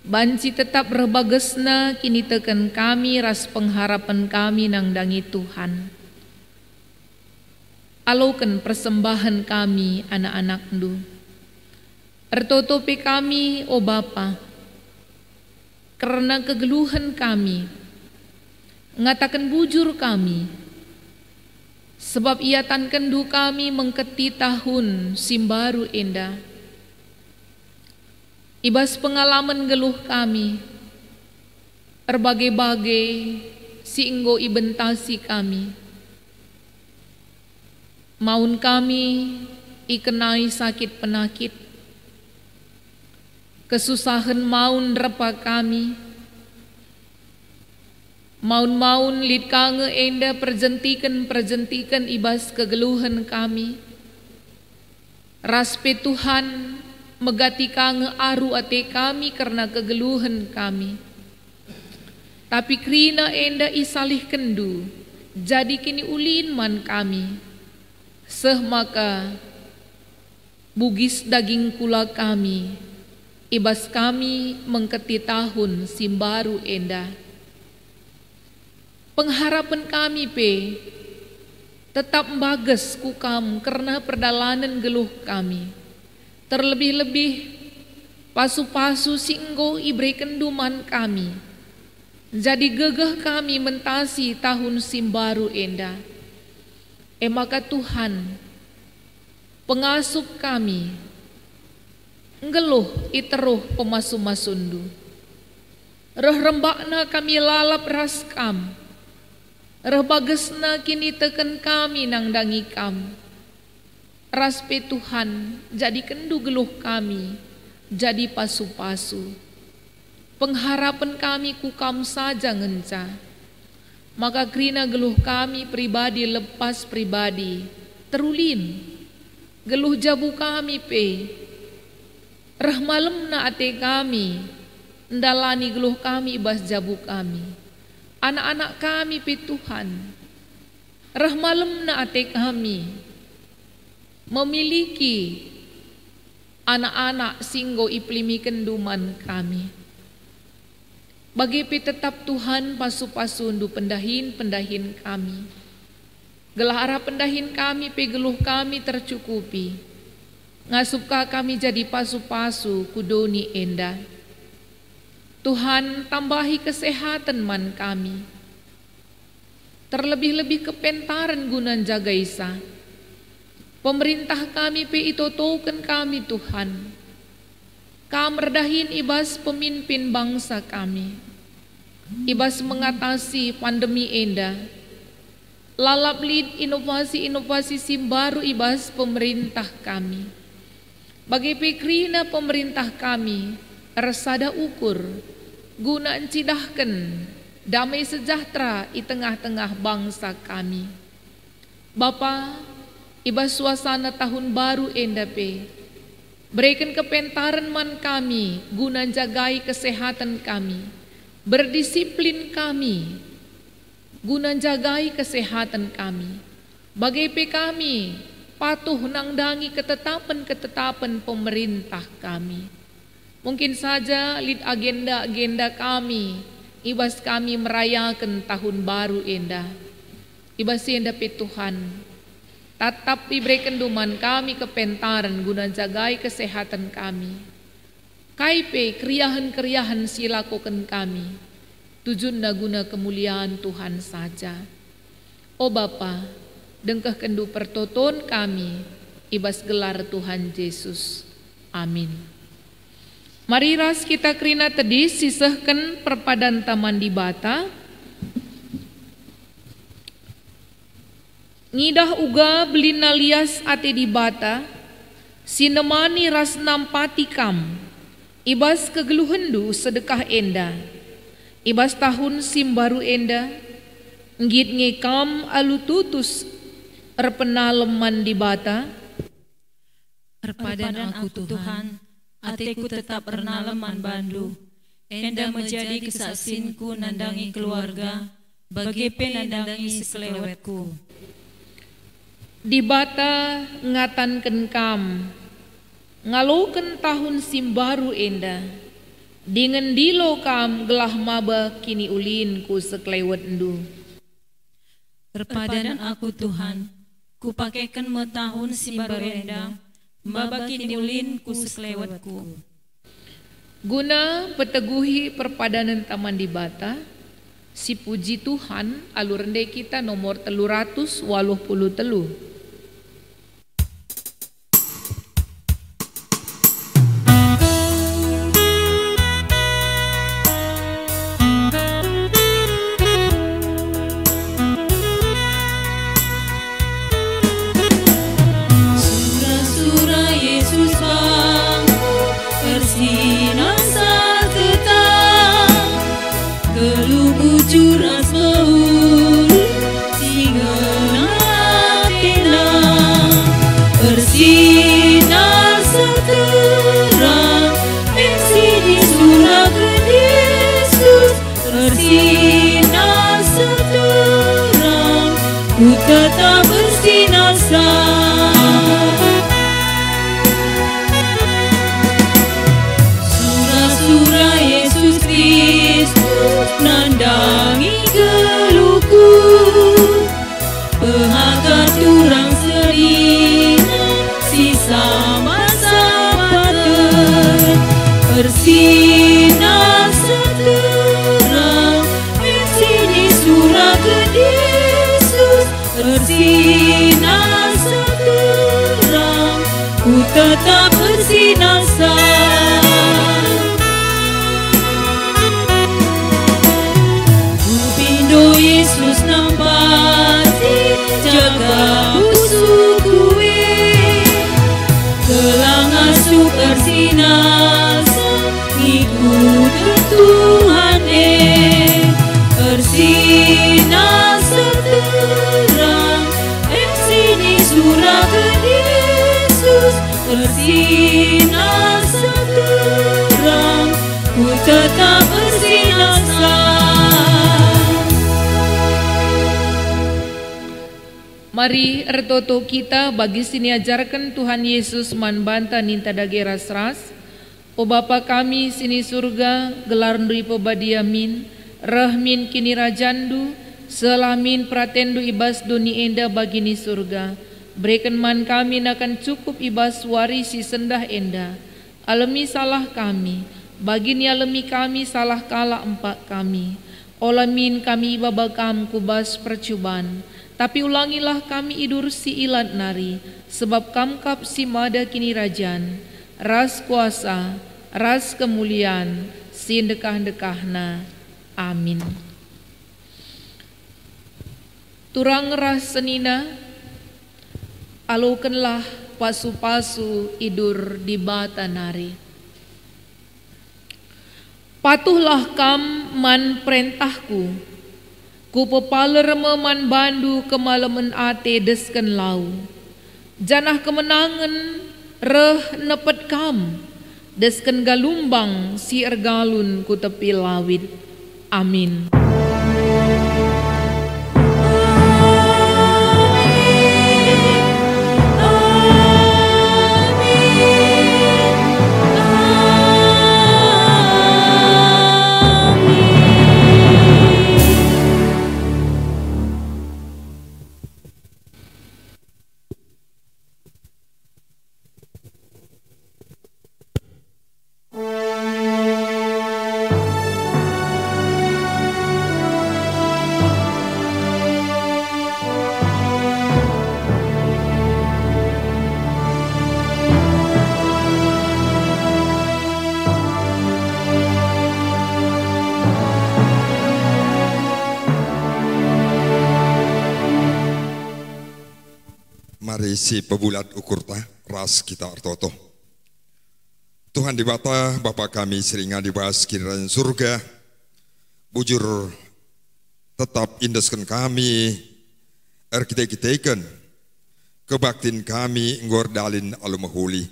banci tetap rebagesna kini tekan kami ras pengharapan kami nang dangi Tuhan. Alokan persembahan kami anak-anak ndu. Ertotopi kami o Bapa, karena kegeluhan kami, ngatakan bujur kami, sebab ia tan kendu kami mengketi tahun simbaru enda. Ibas pengalaman geluh kami, erbagai-bagai si enggo ibentasi kami. Maun kami ikenai sakit penakit, kesusahan maun repa kami, maun lid kange enda perjentikan ibas kegeluhan kami. Raspe Tuhan megati kange aru ate kami karena kegeluhan kami. Tapi krina enda isalih kendu, jadi kini ulin man kami. Seh maka bugis daging kula kami, ibas kami mengketi tahun simbaru enda. Pengharapan kami pe tetap bagus kukam karena perdalanan geluh kami. Terlebih-lebih pasu-pasu singgo ibre kenduman kami. Jadi gegeh kami mentasi tahun simbaru enda. Maka Tuhan, pengasup kami, ngeluh iteruh pemasu-masundu. Reh rembakna kami lalap raskam, reh bagesna kini teken kami nang dangi kam. Raspe Tuhan, jadi kendu geluh kami, jadi pasu-pasu. Pengharapan kami kukam saja ngenca. Maka krina geluh kami pribadi lepas pribadi, terulin. Geluh jabu kami pe, reh malem na ate kami, ndalani geluh kami ibas jabu kami. Anak-anak kami pe Tuhan, reh malem na ate kami, memiliki anak-anak singgo iplimi kenduman kami. Bagi pi tetap Tuhan pasu-pasundu pendahin kami. Gelah arah pendahin kami pe geluh kami tercukupi. Ngasupka kami jadi pasu-pasu kudoni enda. Tuhan tambahi kesehatan man kami. Terlebih-lebih kepentaran gunan jaga isa. Pemerintah kami pe itotoken kami Tuhan. Kamerdahin ibas pemimpin bangsa kami, ibas mengatasi pandemi enda, lalap lid inovasi-inovasi simbaru ibas pemerintah kami. Bagi pikrina pemerintah kami, resada ukur, guna encidahkan damai sejahtera di tengah-tengah bangsa kami. Bapa, ibas suasana tahun baru enda pe, berikan kepentaran man kami, guna jagai kesehatan kami, berdisiplin kami, guna jagai kesehatan kami. Bagai pe kami, patuh nang dangi ketetapan-ketetapan pemerintah kami. Mungkin saja lid agenda-agenda kami, ibas kami merayakan tahun baru enda. Ibas enda pe Tuhan, Tatap diberikan duman kami kepentaran guna jagai kesehatan kami. Kaipe keriahan-keriahan silakukan kami. Tujuan guna kemuliaan Tuhan saja. O Bapa, dengkah kendu pertoton kami, ibas gelar Tuhan Yesus. Amin. Mari ras kita kerina tadi sisahkan perpadan taman di bata. Ngidah uga belina lias ate di bata, sinemani ras nampati kam, ibas kegeluhendu sedekah enda, ibas tahun simbaru enda, ngit ngekam alu tutus erpenaleman di bata. Erpadan aku Tuhan, ateku tetap ernaleman bandu, enda menjadi kesaksinku nandangi keluarga, bagi penandangi sekelewetku. Di bata ngatanken kam, ngaloken tahun simbaru enda, dengan dilo kam gelah maba kini ulin ku sekelewet endu. Erpadan aku Tuhan, ku pakaikan me tahun simbaru enda, maba kini ulin ku sekelewetku. Guna peteguhi perpadanan taman di bata, si puji Tuhan alur rende kita nomor 383. Juras maul singa tena bersinar seterang di surga Yesus bersinar seterang ku tetap bersinar surah-surah Yesus Kristus nandangi geluhku, bahagia turang serina sisa masa paten bersinar seterang sini surah Yesus bersinar seterang ku tetap bersinar Yesus nampati jaga usukue gelang asuh bersinar ikut Tuhan bersinar seterang sini surah Yesus bersinar seterang ku tetap bersinar Mari ertoto kita bagi sini ajarkan Tuhan Yesus man banta ninta dage ras-ras. O Bapa kami sini surga, gelar ndui pebadiamin, rahmin kini rajandu, selamin pratendu ibas doni enda bagini surga. Berikan man kami nakan cukup ibas warisi sendah enda. Alami salah kami, bagini alami kami salah kala empat kami. Olamin kami babakam kubas percubaan. Tapi ulangilah kami idur si ilat nari, sebab kamkap si mada kini rajan, ras kuasa, ras kemuliaan, si dekah-dekahna. Amin. Turang ras senina, alukanlah pasu-pasu idur di bata nari. Patuhlah kam man perintahku, ku pepaler meman bandu kemalaman ate desken lau. Janah kemenangan reh nepet kam, desken galumbang si ergalun ku tepi lawit. Amin. mari si pebulat ukur ta ras kita artoto. Tuhan di Bapa kami seringan dibahas kiraan surga, bujur tetap indeskan kami, kita kebaktin kami ngor dalin alumahuli.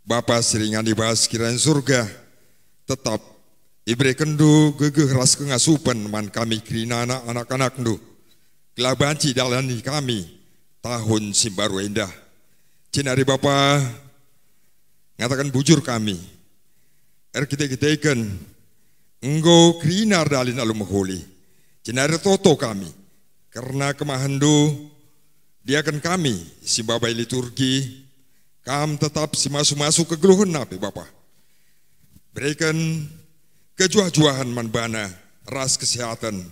Bapa seringan dibahas kiraan surga, tetap ibere kendu gegeh ras kengasupan man kami kerinana anak-anak nu. Kelabanci dalani kami tahun simbaru endah. Cinari Bapa ngatakan bujur kami. Kita enggo krinar dalin alumahuli. Cinari toto kami. Karena kemahandu diakan kami si babai liturgi. Kam tetap si masuk-masuk ke geluhun napi Bapa. Berikan kejuah-juahan manbana ras kesehatan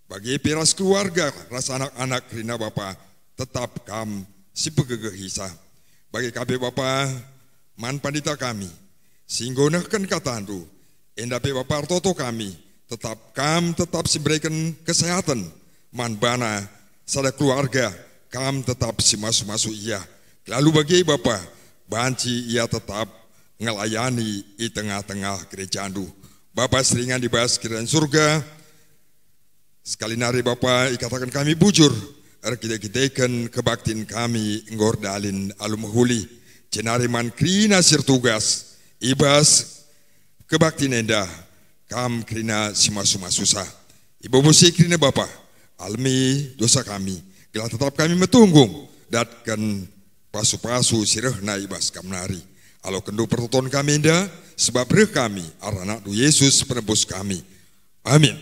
bagi piras keluarga ras anak-anak rina Bapa tetap kam si pegegehisa bagi KB Bapa man pandita kami singgonahkan katandu endape Bapa artoto kami tetap si berikan kesehatan manbana sada keluarga kam tetap si masuk-masuk iya lalu bagi Bapa banci ia tetap ngelayani di tengah-tengah gereja andu. Bapa seringan dibahas kiraan surga. Sekali nari Bapa ikatakan kami bujur. Kita kebaktin kami ngordalin alumhuli. Cenari man krina sir tugas. Ibas kebaktin endah. Kam krina simasuma susah. Ibu busi krina Bapa. Almi dosa kami. Kila tetap kami metunggung. Datkan pasu-pasu sirehna ibas kamnari. Alo kendu pertonton kami indah, sebab reh kami, arana du Yesus penebus kami. Amin.